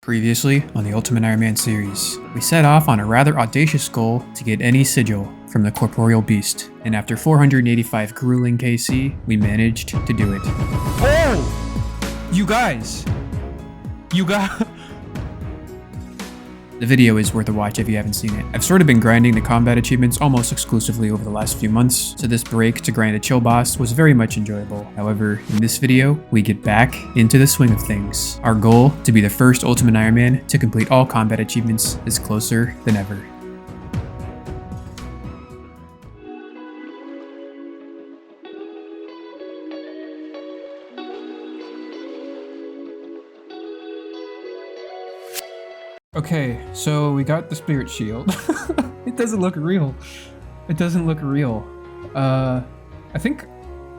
Previously on the Ultimate Iron Man series, we set off on a rather audacious goal to get any sigil from the corporeal beast, and after 485 grueling KC, we managed to do it. Oh! You guys! The video is worth a watch if you haven't seen it. I've sort of been grinding the combat achievements almost exclusively over the last few months, so this break to grind a chill boss was very much enjoyable. However, in this video, we get back into the swing of things. Our goal, to be the first Ultimate Iron Man to complete all combat achievements, is closer than ever. Okay, so we got the spirit shield. It doesn't look real. It doesn't look real. I think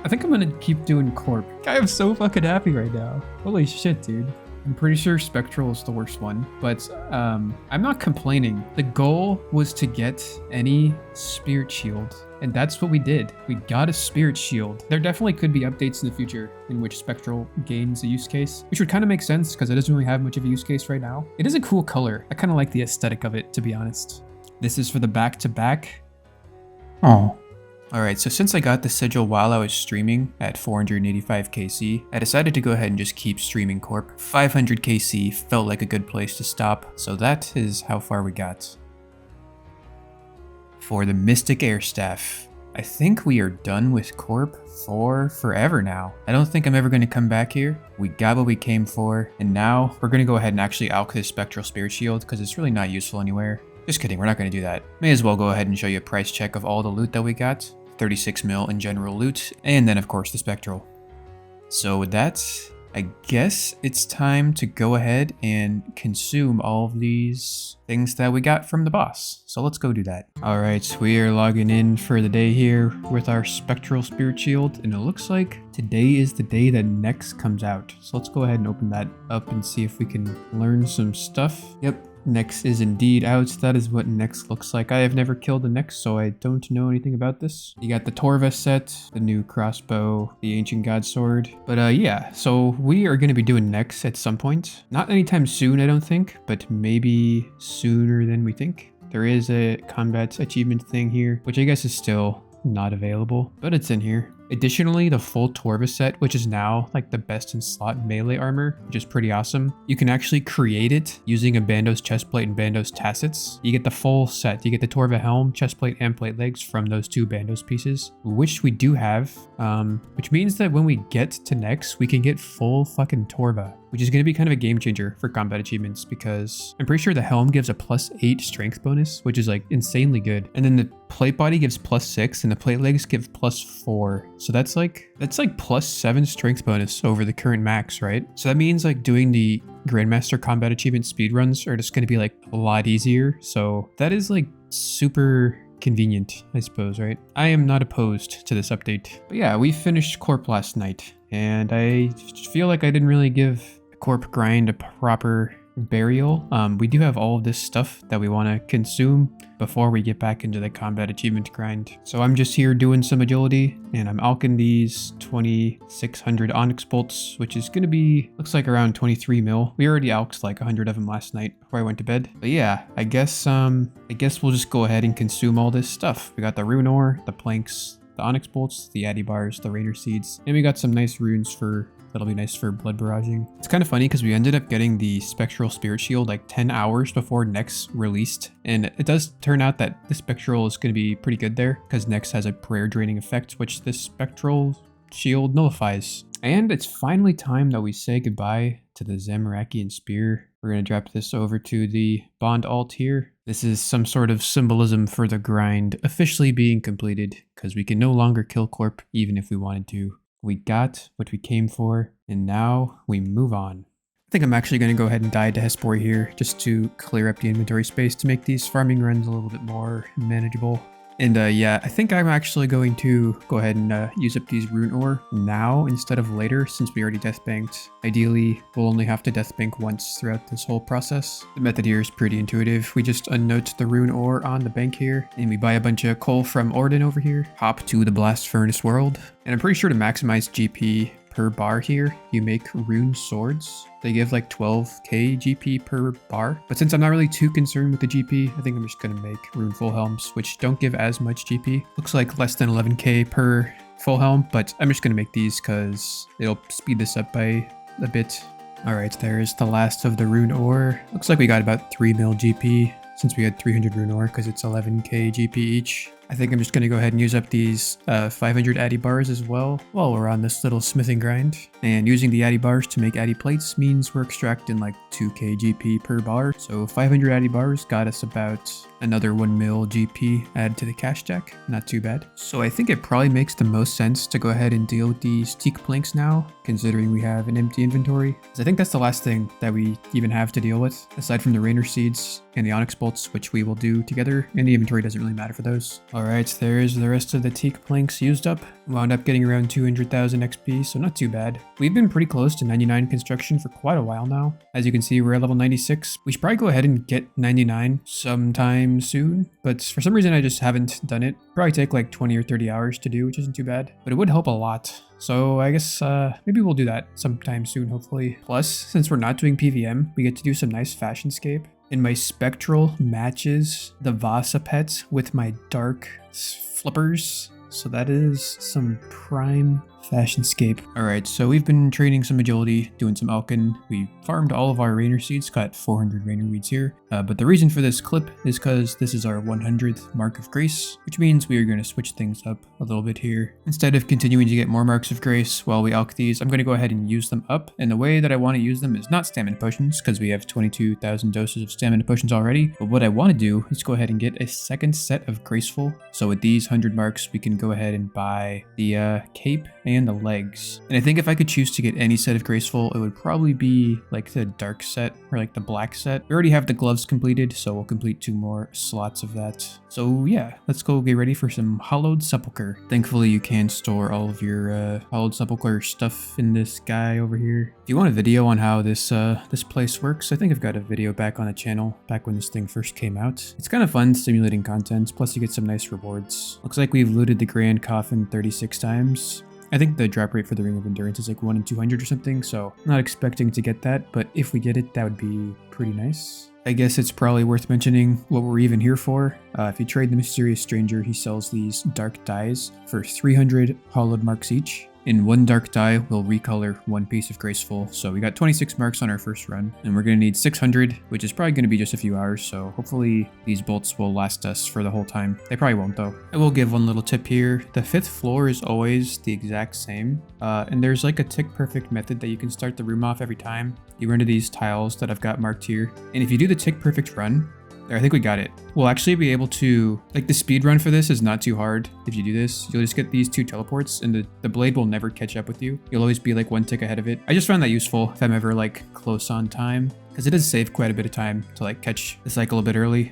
I'm gonna keep doing Corp. I am so fucking happy right now. Holy shit, dude. I'm pretty sure Spectral is the worst one, but I'm not complaining. The goal was to get any spirit shield, and that's what we did. We got a spirit shield. There definitely could be updates in the future in which Spectral gains a use case, which would kind of make sense because it doesn't really have much of a use case right now. It is a cool color. I kind of like the aesthetic of it, to be honest. This is for the back-to-back. Oh. Alright, so since I got the sigil while I was streaming at 485 KC, I decided to go ahead and just keep streaming Corp. 500 KC felt like a good place to stop, so that is how far we got. For the Mystic Air Staff, I think we are done with Corp for forever now. I don't think I'm ever going to come back here. We got what we came for, and now we're going to go ahead and actually alch this Spectral Spirit Shield because it's really not useful anywhere. Just kidding, we're not going to do that. May as well go ahead and show you a price check of all the loot that we got. 36 mil in general loot, and then of course the Spectral. So with that, I guess it's time to go ahead and consume all of these things that we got from the boss. So let's go do that. Alright, we are logging in for the day here with our Spectral Spirit Shield, and it looks like today is the day that Nex comes out. So let's go ahead and open that up and see if we can learn some stuff. Yep. Nex is indeed out. That is what Nex looks like. I have never killed a Nex, so I don't know anything about this. You got the Torva set, the new crossbow, the ancient god sword. But yeah, so we are going to be doing Nex at some point. Not anytime soon, I don't think, but maybe sooner than we think. There is a combat achievement thing here, which I guess is still not available, but it's in here. Additionally, the full Torva set, which is now like the best in slot melee armor, which is pretty awesome. You can actually create it using a Bandos chestplate and Bandos tassets. You get the full set. You get the Torva helm, chestplate, and plate legs from those two Bandos pieces, which we do have, which means that when we get to Nex, we can get full fucking Torva, which is going to be kind of a game changer for combat achievements because I'm pretty sure the helm gives a +8 strength bonus, which is like insanely good. And then the plate body gives +6 and the plate legs give +4. So that's like +7 strength bonus over the current max, right? So that means like doing the Grandmaster combat achievement speedruns are just going to be like a lot easier. So that is like super convenient, I suppose, right? I am not opposed to this update. But yeah, we finished Corp last night and I feel like I didn't really give Corp grind a proper burial. We do have all of this stuff that we want to consume before we get back into the combat achievement grind. So I'm just here doing some agility and I'm alching these 2600 onyx bolts, which is going to be, looks like around 23 mil. We already alched like 100 of them last night before I went to bed. But yeah, I guess we'll just go ahead and consume all this stuff. We got the rune ore, the planks, the onyx bolts, the addy bars, the rainer seeds, and we got some nice runes that'll be nice for blood barraging. It's kind of funny because we ended up getting the Spectral Spirit Shield like 10 hours before Nex released. And it does turn out that the Spectral is going to be pretty good there because Nex has a prayer draining effect, which this Spectral Shield nullifies. And it's finally time that we say goodbye to the Zamorakian Spear. We're going to drop this over to the Bond alt here. This is some sort of symbolism for the grind officially being completed because we can no longer kill Corp even if we wanted to. We got what we came for, and now we move on. I think I'm actually going to go ahead and die to Hespor here, just to clear up the inventory space to make these farming runs a little bit more manageable. And yeah, I think I'm actually going to go ahead and use up these rune ore now instead of later since we already death banked. Ideally, we'll only have to death bank once throughout this whole process. The method here is pretty intuitive. We just unnote the rune ore on the bank here and we buy a bunch of coal from Orden over here, hop to the blast furnace world. And I'm pretty sure to maximize GP, per bar here, you make rune swords. They give like 12k GP per bar. But since I'm not really too concerned with the GP, I think I'm just going to make rune full helms, which don't give as much GP. Looks like less than 11k per full helm, but I'm just going to make these because it'll speed this up by a bit. All right, there's the last of the rune ore. Looks like we got about 3 mil GP since we had 300 rune ore because it's 11k GP each. I think I'm just going to go ahead and use up these 500 addy bars as well while we're on this little smithing grind. And using the addy bars to make addy plates means we're extracting like 2k GP per bar. So 500 addy bars got us about another 1 mil GP added to the cash stack. Not too bad. So I think it probably makes the most sense to go ahead and deal with these teak planks now, considering we have an empty inventory. I think that's the last thing that we even have to deal with, aside from the Rainer seeds and the onyx bolts, which we will do together, and the inventory doesn't really matter for those. Alright, there's the rest of the teak planks used up. Wound up getting around 200,000 XP, so not too bad. We've been pretty close to 99 construction for quite a while now. As you can see, we're at level 96. We should probably go ahead and get 99 sometime soon, but for some reason I just haven't done it. Probably take like 20 or 30 hours to do, which isn't too bad, but it would help a lot. So I guess maybe we'll do that sometime soon, hopefully. Plus, since we're not doing PVM, we get to do some nice fashionscape. And my spectral matches the Vasa pets with my dark flippers. So that is some prime fashionscape. Alright, so we've been trading some agility, doing some alchin. We farmed all of our Rainer seeds, got 400 Rainer weeds here. But the reason for this clip is because this is our 100th mark of grace, which means we are going to switch things up a little bit here. Instead of continuing to get more marks of grace while we alch these, I'm going to go ahead and use them up. And the way that I want to use them is not stamina potions, because we have 22,000 doses of stamina potions already. But what I want to do is go ahead and get a second set of graceful. So with these 100 marks, we can go ahead and buy the cape and the legs. And I think if I could choose to get any set of graceful, it would probably be like the dark set or like the black set. We already have the gloves completed, so we'll complete 2 more slots of that. So yeah, let's go get ready for some hollowed sepulcher. Thankfully you can store all of your hollowed sepulcher stuff in this guy over here. If you want a video on how this place works, I think I've got a video back on the channel back when this thing first came out. It's kind of fun simulating content, plus you get some nice rewards. Looks like we've looted the Grand Coffin 36 times. I think the drop rate for the Ring of Endurance is like 1 in 200 or something, so I'm not expecting to get that, but if we get it, that would be pretty nice. I guess it's probably worth mentioning what we're even here for. If you trade the Mysterious Stranger, he sells these dark dyes for 300 hollowed marks each. In 1 dark dye, we'll recolor 1 piece of graceful. So we got 26 marks on our first run, and we're going to need 600, which is probably going to be just a few hours. So hopefully these bolts will last us for the whole time. They probably won't though. I will give one little tip here. The 5th floor is always the exact same. And there's like a tick perfect method that you can start the room off every time. You run to these tiles that I've got marked here. And if you do the tick perfect run, I think we got it. We'll actually be able to, like, the speed run for this is not too hard. If you do this, you'll just get these 2 teleports and the blade will never catch up with you. You'll always be like 1 tick ahead of it. I just found that useful if I'm ever like close on time, because it does save quite a bit of time to like catch the cycle a bit early.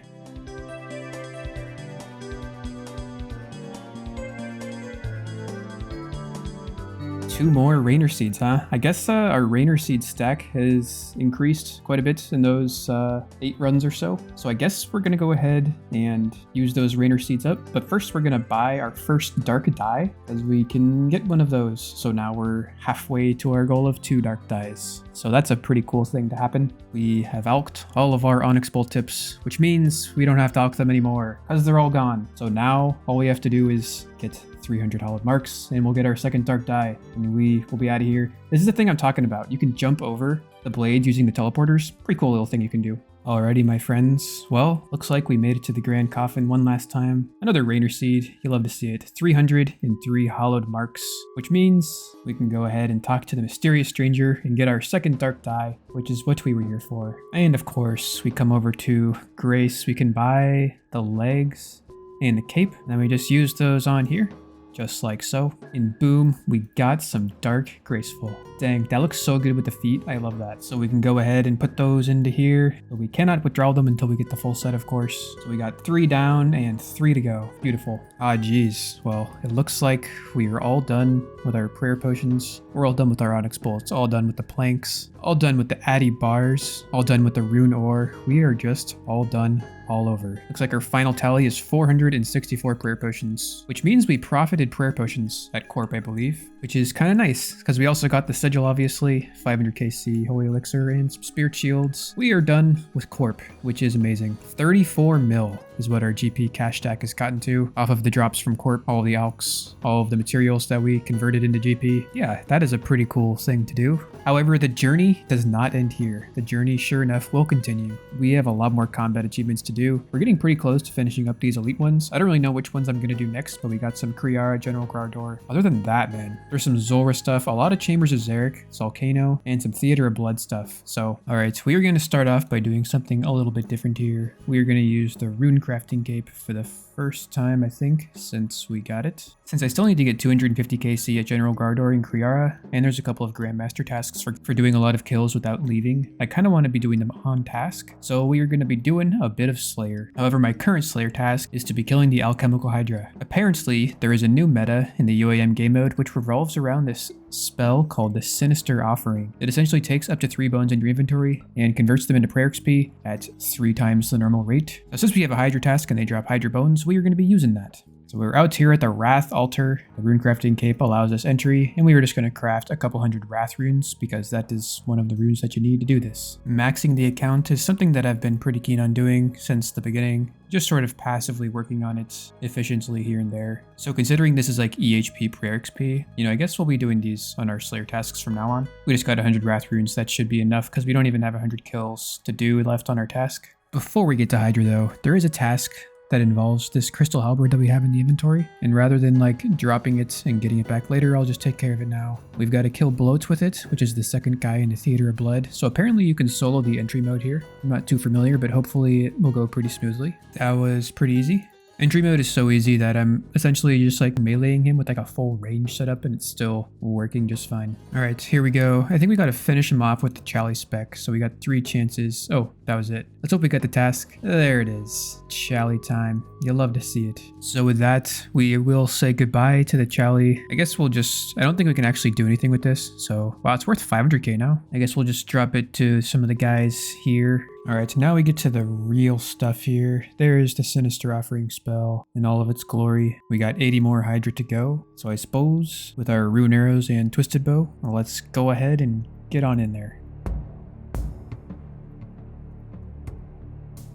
2 more Rainer seeds, huh? I guess our Rainer seed stack has increased quite a bit in those 8 runs or so. So I guess we're gonna go ahead and use those Rainer seeds up. But first we're gonna buy our first dark dye, as we can get one of those. So now we're halfway to our goal of 2 dark dyes. So that's a pretty cool thing to happen. We have alched all of our onyx bolt tips, which means we don't have to alch them anymore because they're all gone. So now all we have to do is get 300 hollowed marks and we'll get our second dark dye and we will be out of here. This is the thing I'm talking about. You can jump over the blades using the teleporters. Pretty cool little thing you can do. Alrighty, my friends. Well, looks like we made it to the Grand Coffin one last time. Another Rainer seed. You'll love to see it. 303 hollowed marks, which means we can go ahead and talk to the Mysterious Stranger and get our second dark dye, which is what we were here for. And of course, we come over to Grace. We can buy the legs and the cape. And then we just use those on here, just like so. And boom, we got some dark graceful. Dang, that looks so good with the feet. I love that. So we can go ahead and put those into here. But we cannot withdraw them until we get the full set, of course. So we got 3 down and 3 to go. Beautiful. Ah, geez. Well, it looks like we are all done with our prayer potions. We're all done with our onyx bolts. All done with the planks. All done with the addy bars. All done with the rune ore. We are just all done all over. Looks like our final tally is 464 prayer potions, which means we profited prayer potions at Corp, I believe, which is kind of nice because we also got the Sigil, obviously, 500 KC, Holy Elixir, and some Spirit Shields. We are done with Corp, which is amazing. 34 mil is what our GP cash stack has gotten to off of the drops from Corp, all the alks, all of the materials that we converted into GP. Yeah, that is a pretty cool thing to do. However, the journey does not end here. The journey, sure enough, will continue. We have a lot more combat achievements to do. We're getting pretty close to finishing up these elite ones. I don't really know which ones I'm going to do next, but we got some Kriara, General Grardor. Other than that, man, there's some Zulrah stuff, a lot of Chambers of Zarek, Volcano, and some Theater of Blood stuff. So, alright, we are going to start off by doing something a little bit different here. We are going to use the rune crafting cape for the first time, I think, since we got it. Since I still need to get 250 KC at General Grardor and Kriara, and there's a couple of Grandmaster tasks for doing a lot of kills without leaving, I kind of want to be doing them on task, so we are going to be doing a bit of Slayer. However, my current Slayer task is to be killing the Alchemical Hydra. Apparently, there is a new meta in the UIM game mode which revolves around this spell called the Sinister Offering. It essentially takes up to 3 bones in your inventory and converts them into prayer XP at 3 times the normal rate. Now, since we have a Hydra task and they drop Hydra bones, we are going to be using that. So we're out here at the Wrath Altar. The rune crafting cape allows us entry, and we were just going to craft a couple hundred Wrath runes because that is one of the runes that you need to do this. Maxing the account is something that I've been pretty keen on doing since the beginning, just sort of passively working on it efficiently here and there. So considering this is like EHP prayer XP, I guess we'll be doing these on our Slayer tasks from now on. We just got 100 Wrath runes, that should be enough because we don't even have 100 kills to do left on our task. Before we get to Hydra though, there is a task that involves this crystal halberd that we have in the inventory, and rather than like dropping it and getting it back later, I'll just take care of it now. We've got to kill Bloats with it, which is the second guy in the Theater of Blood, so apparently you can solo the entry mode here. I'm not too familiar, but hopefully it will go pretty smoothly. That was pretty easy. Entry mode is so easy that I'm essentially just like meleeing him with like a full range setup and it's still working just fine. All right, here we go. I think we got to finish him off with the Chally spec. So we got 3 chances. Oh, that was it. Let's hope we got the task. There it is. Chally time. You'll love to see it. So with that, we will say goodbye to the Chally. I guess we'll just, I don't think we can actually do anything with this. So, wow, it's worth 500k now. I guess we'll just drop it to some of the guys here. All right, so now we get to the real stuff here. There's the Sinister Offering spell in all of its glory. We got 80 more Hydra to go. So I suppose with our rune arrows and twisted bow, well, let's go ahead and get on in there.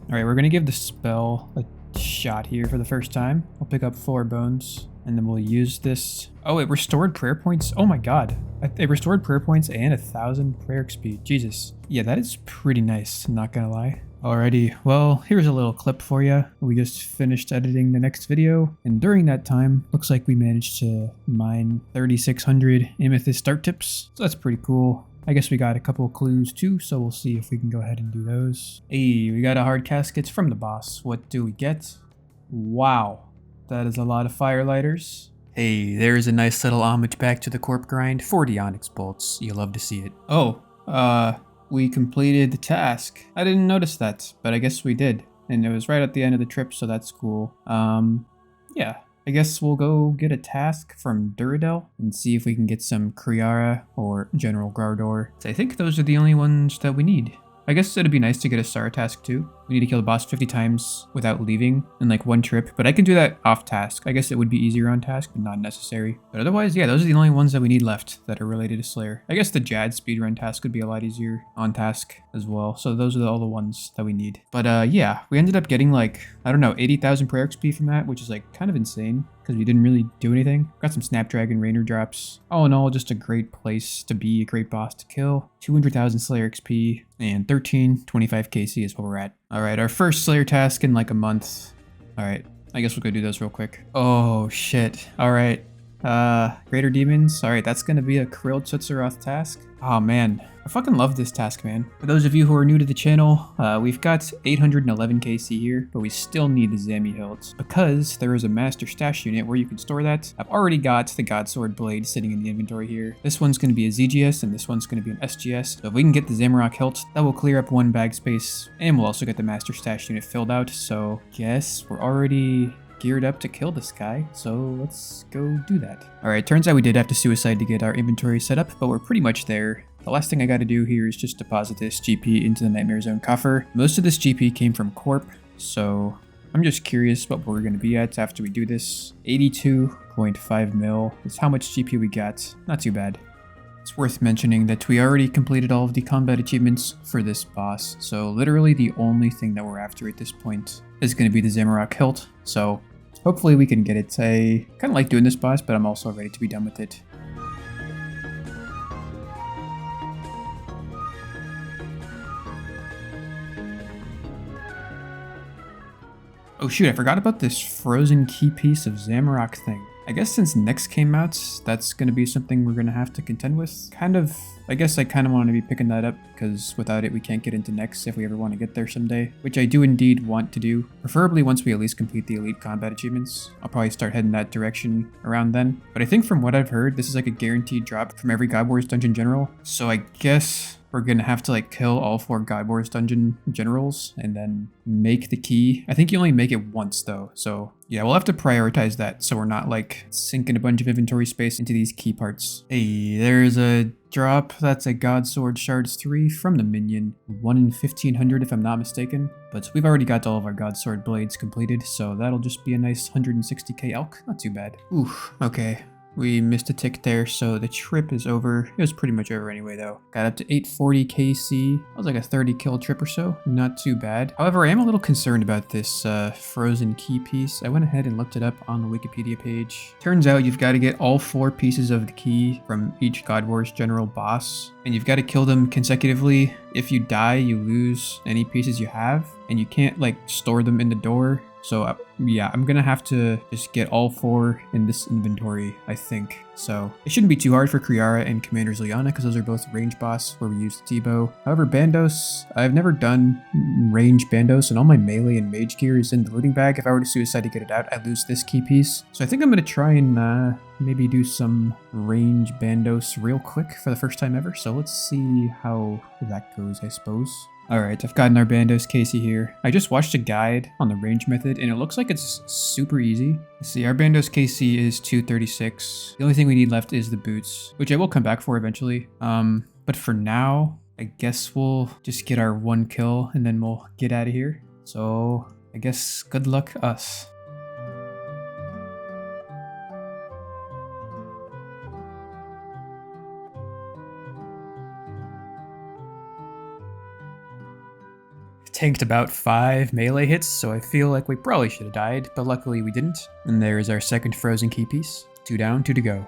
All right, we're gonna give the spell a shot here for the first time. I'll pick up 4 bones and then we'll use this. Oh, it restored prayer points. Oh my god. It restored prayer points and 1,000 prayer XP. Jesus. Yeah, that is pretty nice, not gonna lie. Alrighty, well, here's a little clip for you. We just finished editing the next video, and during that time, looks like we managed to mine 3,600 amethyst start tips. So that's pretty cool. I guess we got a couple of clues too, so we'll see if we can go ahead and do those. Hey, we got a hard casket from the boss. What do we get? Wow, that is a lot of firelighters. Hey, there's a nice little homage back to the Corp grind. 40 onyx bolts. You'll love to see it. Oh, we completed the task. I didn't notice that, but I guess we did. And it was right at the end of the trip, so that's cool. Yeah. I guess we'll go get a task from Duradel and see if we can get some Kriara or General Grardor. So I think those are the only ones that we need. I guess it'd be nice to get a star task too. We need to kill the boss 50 times without leaving in like 1 trip, but I can do that off task. I guess it would be easier on task, but not necessary. But otherwise, yeah, those are the only ones that we need left that are related to Slayer. I guess the Jad speedrun task would be a lot easier on task as well. So those are all the ones that we need. But yeah, we ended up getting like, I don't know, 80,000 prayer XP from that, which is like kind of insane because we didn't really do anything. Got some Snapdragon Rainer drops. All in all, just a great place to be, a great boss to kill. 200,000 Slayer XP and 1325 KC is what we're at. All right, our first Slayer task in like a month. All right, I guess we'll go do those real quick. Oh shit. All right, Greater Demons. Alright, that's gonna be a Krill Tutsaroth task. Oh man, I fucking love this task, man. For those of you who are new to the channel, we've got 811 KC here, but we still need the Zami Hilt because there is a Master Stash unit where you can store that. I've already got the Godsword Blade sitting in the inventory here. This one's going to be a ZGS and this one's going to be an SGS. So if we can get the Zamorak Hilt, that will clear up one bag space and we'll also get the Master Stash unit filled out. So guess we're already geared up to kill this guy, so let's go do that. Alright, turns out we did have to suicide to get our inventory set up, but we're pretty much there. The last thing I gotta do here is just deposit this GP into the Nightmare Zone coffer. Most of this GP came from Corp, so I'm just curious what we're gonna be at after we do this. 82.5 mil is how much GP we got. Not too bad. It's worth mentioning that we already completed all of the combat achievements for this boss, so literally the only thing that we're after at this point is going to be the Zamorak Hilt, so hopefully we can get it. I kind of like doing this boss, but I'm also ready to be done with it. Oh shoot, I forgot about this frozen key piece of Zamorak thing. I guess since Next came out, that's going to be something we're going to have to contend with. I guess I kind of want to be picking that up, because without it we can't get into Next if we ever want to get there someday. Which I do indeed want to do, preferably once we at least complete the Elite Combat achievements. I'll probably start heading that direction around then. But I think from what I've heard, this is like a guaranteed drop from every God Wars Dungeon General. So I guess we're gonna have to like kill all 4 God Wars Dungeon Generals and then make the key. I think you only make it once though, so yeah, we'll have to prioritize that so we're not like sinking a bunch of inventory space into these key parts. Hey, there's a drop. That's a God Sword Shards 3 from the minion. 1 in 1500 if I'm not mistaken. But we've already got all of our God Sword Blades completed, so that'll just be a nice 160k elk. Not too bad. Oof, okay. We missed a tick there, so the trip is over. It was pretty much over anyway, though. Got up to 840 KC. That was like a 30 kill trip or so. Not too bad. However, I am a little concerned about this frozen key piece. I went ahead and looked it up on the Wikipedia page. Turns out you've got to get all 4 pieces of the key from each God Wars General boss, and you've got to kill them consecutively. If you die, you lose any pieces you have, and you can't like store them in the door. So yeah, I'm gonna have to just get all 4 in this inventory, I think. So it shouldn't be too hard for Kriara and Commander's Liana because those are both range boss where we use the T-bow. However, Bandos, I've never done range Bandos, and all my melee and mage gear is in the looting bag. If I were to suicide to get it out, I'd lose this key piece. So I think I'm gonna try and maybe do some range Bandos real quick for the first time ever. So let's see how that goes, I suppose. Alright, I've gotten our Bandos Casey here. I just watched a guide on the range method and it looks like it's super easy. Let's see, our Bandos KC is 236. The only thing we need left is the boots, which I will come back for eventually. But for now, I guess we'll just get our 1 kill and then we'll get out of here. So I guess good luck us. Tanked about 5 melee hits, so I feel like we probably should have died, but luckily we didn't. And there's our second frozen key piece. 2 down, 2 to go.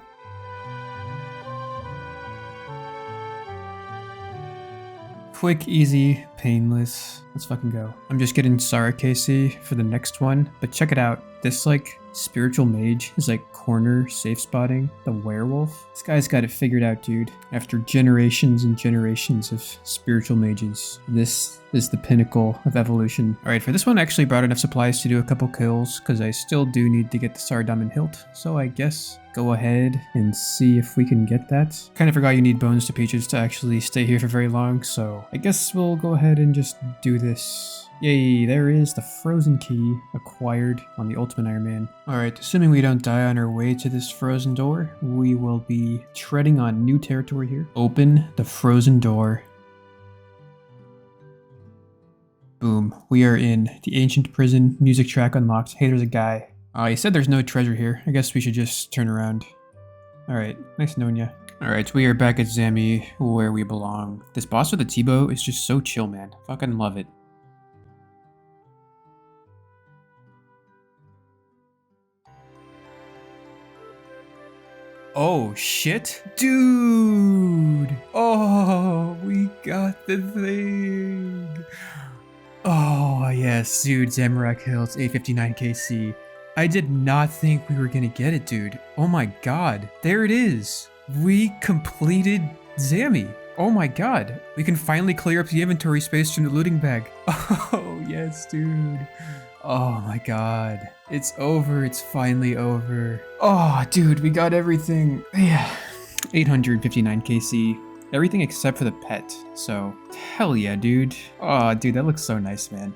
Quick, easy, painless. Let's fucking go. I'm just getting Sara KC for the next one, but check it out. This like spiritual mage is like corner safe spotting the werewolf. This guy's got it figured out, dude. After generations and generations of spiritual mages, this is the pinnacle of evolution. Alright, for this one I actually brought enough supplies to do a couple kills because I still do need to get the Sardam Hilt, so I guess go ahead and see if we can get that. Kind of forgot you need bones to peaches to actually stay here for very long, so I guess we'll go ahead and just do this. Yay, there is the frozen key acquired on the Ultimate Iron Man. Alright, assuming we don't die on our way to this frozen door, we will be treading on new territory here. Open the frozen door. Boom, we are in the ancient prison, music track unlocked. Hey, there's a guy. He said there's no treasure here. I guess we should just turn around. Alright, nice knowing ya. Alright, we are back at Zami, where we belong. This boss with the T-bow is just so chill, man. Fucking love it. Oh shit, dude! Oh, we got the thing! Oh yes, dude, Zamorak Hills, 859 KC. I did not think we were gonna get it, dude. Oh my god. There it is. We completed Zammy. Oh my god. We can finally clear up the inventory space from the looting bag. Oh, yes, dude. Oh my god. It's over. It's finally over. Oh, dude, we got everything. Yeah. 859 KC. Everything except for the pet. So, hell yeah, dude. Oh, dude, that looks so nice, man.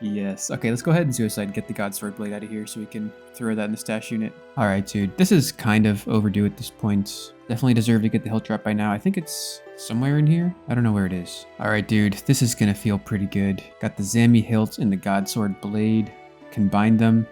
Yes. Okay, let's go ahead and suicide and get the God Sword Blade out of here so we can throw that in the stash unit. Alright, dude. This is kind of overdue at this point. Definitely deserve to get the hilt drop by now. I think it's somewhere in here. I don't know where it is. Alright, dude. This is gonna feel pretty good. Got the Zammy hilt and the God Sword Blade. Combine them.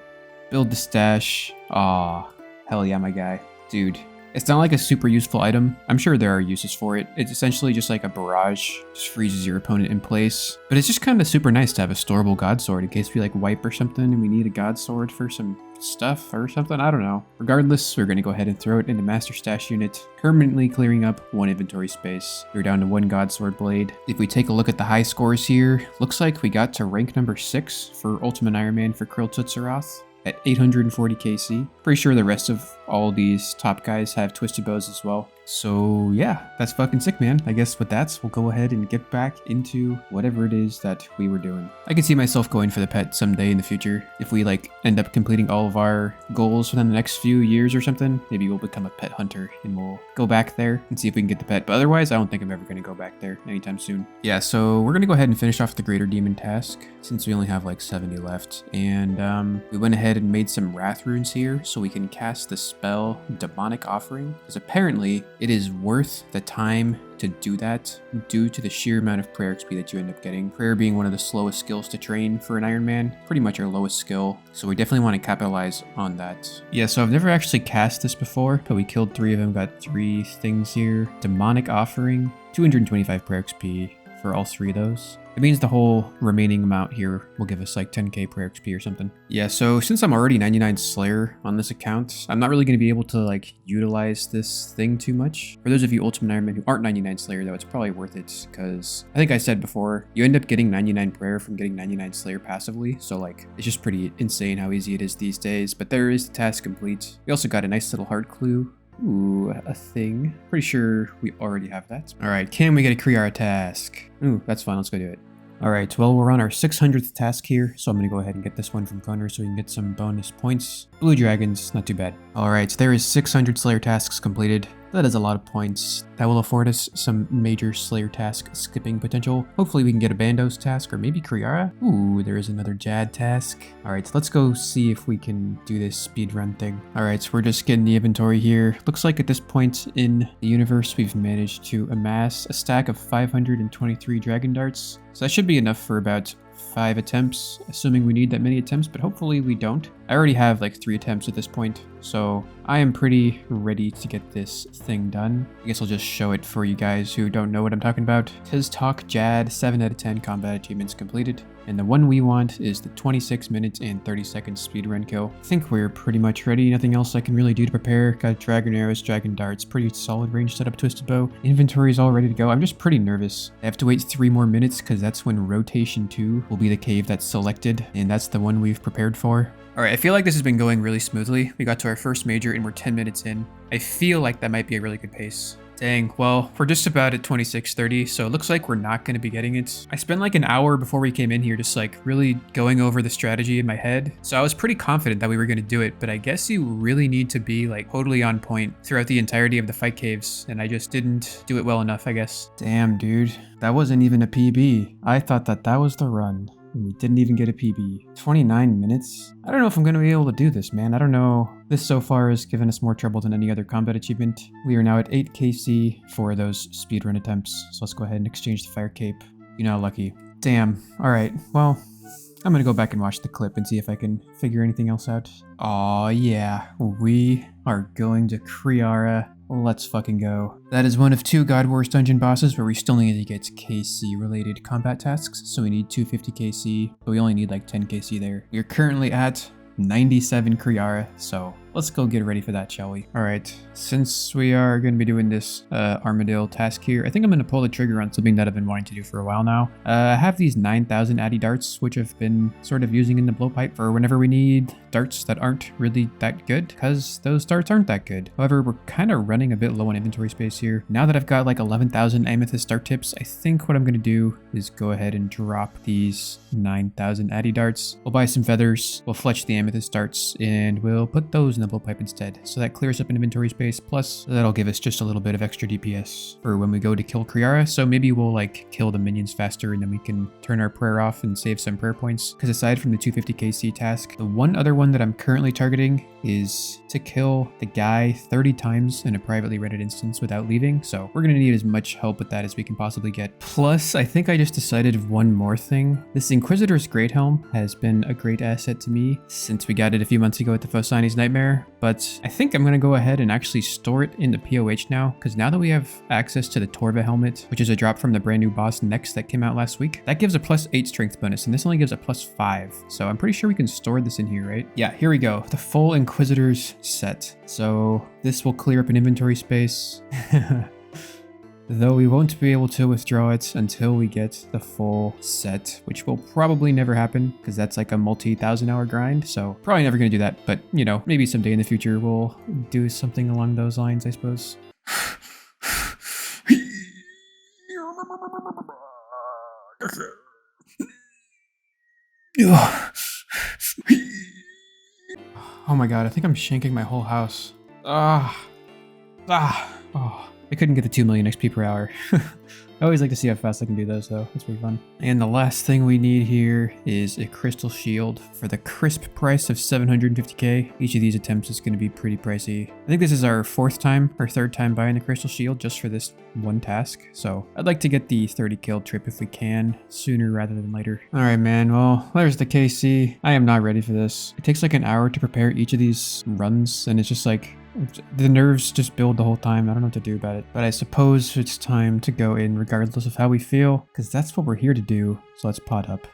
Build the stash. Aw. Hell yeah, my guy. Dude. It's not like a super useful item. I'm sure there are uses for it. It's essentially just like a barrage. Just freezes your opponent in place. But it's just kind of super nice to have a storable God Sword in case we like wipe or something and we need a God Sword for some stuff or something. I don't know. Regardless, we're going to go ahead and throw it into Master Stash Unit, permanently clearing up one inventory space. We're down to one God Sword Blade. If we take a look at the high scores here, looks like we got to rank number 6 for Ultimate Iron Man for Krill Tutsaroth at 840 KC. Pretty sure the rest of all these top guys have twisted bows as well. So yeah, that's fucking sick, man. I guess with that, we'll go ahead and get back into whatever it is that we were doing. I can see myself going for the pet someday in the future. If we like end up completing all of our goals within the next few years or something, maybe we'll become a pet hunter and we'll go back there and see if we can get the pet. But otherwise, I don't think I'm ever going to go back there anytime soon. Yeah, so we're going to go ahead and finish off the Greater Demon task since we only have like 70 left. And we went ahead and made some Wrath runes here so we can cast the spell Demonic Offering, because apparently it is worth the time to do that due to the sheer amount of prayer XP that you end up getting. Prayer being one of the slowest skills to train for an Iron Man, pretty much our lowest skill. So we definitely want to capitalize on that. Yeah, so I've never actually cast this before, but we killed 3 of them, got 3 things here. Demonic Offering, 225 prayer XP for all 3 of those. It means the whole remaining amount here will give us like 10k prayer XP or something. Yeah, so since I'm already 99 Slayer on this account, I'm not really going to be able to like utilize this thing too much. For those of you Ultimate Iron Men who aren't 99 Slayer though, it's probably worth it because I think I said before, you end up getting 99 prayer from getting 99 Slayer passively. So like, it's just pretty insane how easy it is these days, but there is the task complete. We also got a nice little heart clue. Ooh, a thing. Pretty sure we already have that. All right, can we get a Kriara task? Ooh, that's fun. Let's go do it. All right, well, we're on our 600th task here, so I'm going to go ahead and get this one from Connor so we can get some bonus points. Blue Dragons, not too bad. All right, so there is 600 Slayer tasks completed. That is a lot of points. That will afford us some major Slayer task skipping potential. Hopefully we can get a Bandos task or maybe Kriara. Ooh, there is another Jad task. All right, so let's go see if we can do this speedrun thing. All right, so we're just getting the inventory here. Looks like at this point in the universe, we've managed to amass a stack of 523 Dragon Darts. So that should be enough for about 5 attempts, assuming we need that many attempts, but hopefully we don't. I already have like 3 attempts at this point, so I am pretty ready to get this thing done. I guess I'll just show it for you guys who don't know what I'm talking about. Tis Talk Jad, 7 out of 10 combat achievements completed. And the one we want is the 26 minutes and 30 seconds speedrun kill. I think we're pretty much ready. Nothing else I can really do to prepare. Got Dragon Arrows, Dragon Darts, pretty solid range setup, Twisted Bow. Inventory is all ready to go. I'm just pretty nervous. I have to wait 3 more minutes because that's when Rotation 2 will be the cave that's selected. And that's the one we've prepared for. Alright, I feel like this has been going really smoothly. We got to our first major and we're 10 minutes in. I feel like that might be a really good pace. Dang, well, we're just about at 26:30, so it looks like we're not going to be getting it. I spent like an hour before we came in here just like really going over the strategy in my head. So I was pretty confident that we were going to do it, but I guess you really need to be like totally on point throughout the entirety of the fight caves, and I just didn't do it well enough, I guess. Damn, dude. That wasn't even a PB. I thought that was the run. And we didn't even get a PB. 29 minutes? I don't know if I'm going to be able to do this, man. I don't know. This so far has given us more trouble than any other combat achievement. We are now at 8 KC for those speedrun attempts. So let's go ahead and exchange the fire cape. You're not lucky. Damn. Alright, well, I'm going to go back and watch the clip and see if I can figure anything else out. Aw, yeah. We are going to Kriara. Let's fucking go. That is one of 2 God Wars dungeon bosses where we still need to get KC related combat tasks. So we need 250 KC, but we only need like 10 KC there. We are currently at 97 Kriara, so let's go get ready for that, shall we? All right, since we are going to be doing this armadillo task here, I think I'm going to pull the trigger on something that I've been wanting to do for a while now. I have these 9,000 addy darts, which I've been sort of using in the blowpipe for whenever we need darts that aren't really that good, because those darts aren't that good. However, we're kind of running a bit low on inventory space here. Now that I've got like 11,000 amethyst dart tips, I think what I'm going to do is go ahead and drop these 9,000 addy darts. We'll buy some feathers, we'll fletch the amethyst darts, and we'll put those in the blowpipe instead. So that clears up an inventory space, plus that'll give us just a little bit of extra DPS for when we go to kill Kriara. So maybe we'll like kill the minions faster and then we can turn our prayer off and save some prayer points. Because aside from the 250 KC task, the one other one that I'm currently targeting is to kill the guy 30 times in a privately rented instance without leaving. So we're going to need as much help with that as we can possibly get. Plus, I think I just decided of one more thing. This Inquisitor's Great Helm has been a great asset to me since we got it a few months ago at the Phosani's Nightmare, but I think I'm going to go ahead and actually store it in the POH now, because now that we have access to the Torva helmet, which is a drop from the brand new boss Next that came out last week, that gives a +8 strength bonus, and this only gives a +5. So I'm pretty sure we can store this in here, right? Yeah, here we go. The full Inquisitor's set. So this will clear up an inventory space. Though we won't be able to withdraw it until we get the full set, which will probably never happen because that's like a multi-thousand-hour grind. So probably never going to do that. But, you know, maybe someday in the future we'll do something along those lines, I suppose. Oh my god, I think I'm shanking my whole house. Oh. I couldn't get the 2 million XP per hour. I always like to see how fast I can do those though. That's pretty fun. And the last thing we need here is a crystal shield for the crisp price of 750k. Each of these attempts is going to be pretty pricey. I think this is our third time buying the crystal shield just for this one task. So I'd like to get the 30 kill trip if we can, sooner rather than later. All right, man. Well, there's the KC. I am not ready for this. It takes like an hour to prepare each of these runs, and it's just like, the nerves just build the whole time. I don't know what to do about it. But I suppose it's time to go in regardless of how we feel, because that's what we're here to do. So let's pot up.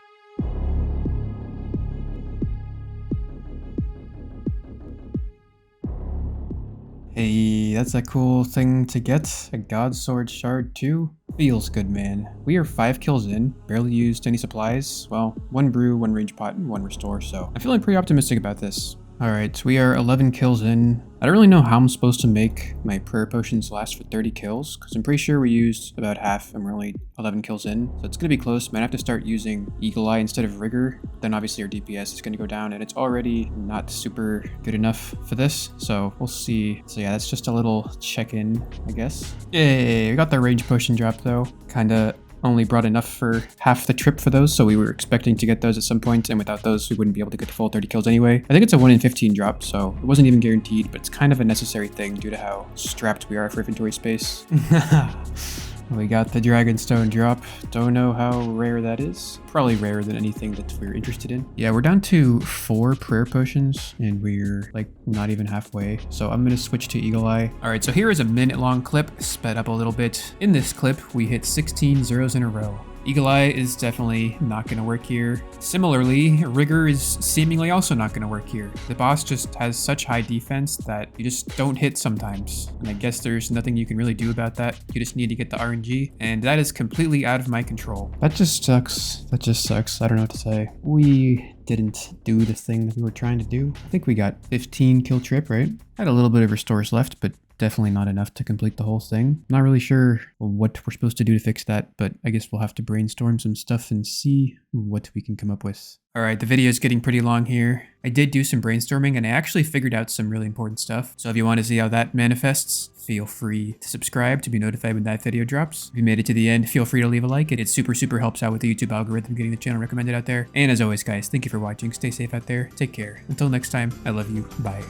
Hey, that's a cool thing to get. A God Sword Shard 2. Feels good, man. We are 5 kills in, barely used any supplies. Well, 1 brew, 1 range pot, and 1 restore, so I'm feeling pretty optimistic about this. Alright, we are 11 kills in. I don't really know how I'm supposed to make my prayer potions last for 30 kills, because I'm pretty sure we used about half and we're only 11 kills in. So it's going to be close. Might have to start using Eagle Eye instead of Rigor. Then obviously our DPS is going to go down, and it's already not super good enough for this. So we'll see. So yeah, that's just a little check-in, I guess. Yay, we got the range potion drop though. Kinda only brought enough for half the trip for those, so we were expecting to get those at some point, and without those we wouldn't be able to get the full 30 kills anyway. I think it's a 1 in 15 drop, so it wasn't even guaranteed, but it's kind of a necessary thing due to how strapped we are for inventory space. We got the Dragonstone drop. Don't know how rare that is. Probably rarer than anything that we're interested in. Yeah, we're down to 4 prayer potions and we're like not even halfway. So I'm gonna switch to Eagle Eye. All right, so here is a minute-long clip, sped up a little bit. In this clip, we hit 16 zeros in a row. Eagle Eye is definitely not going to work here. Similarly, Rigor is seemingly also not going to work here. The boss just has such high defense that you just don't hit sometimes. And I guess there's nothing you can really do about that. You just need to get the RNG, and that is completely out of my control. That just sucks. That just sucks. I don't know what to say. We didn't do the thing that we were trying to do. I think we got 15 kill trip, right? Had a little bit of restores left, but definitely not enough to complete the whole thing. Not really sure what we're supposed to do to fix that, but I guess we'll have to brainstorm some stuff and see what we can come up with. All right, the video is getting pretty long here. I did do some brainstorming and I actually figured out some really important stuff. So if you want to see how that manifests, feel free to subscribe to be notified when that video drops. If you made it to the end, feel free to leave a like. It super helps out with the YouTube algorithm getting the channel recommended out there. And as always, guys, thank you for watching. Stay safe out there. Take care. Until next time, I love you. Bye.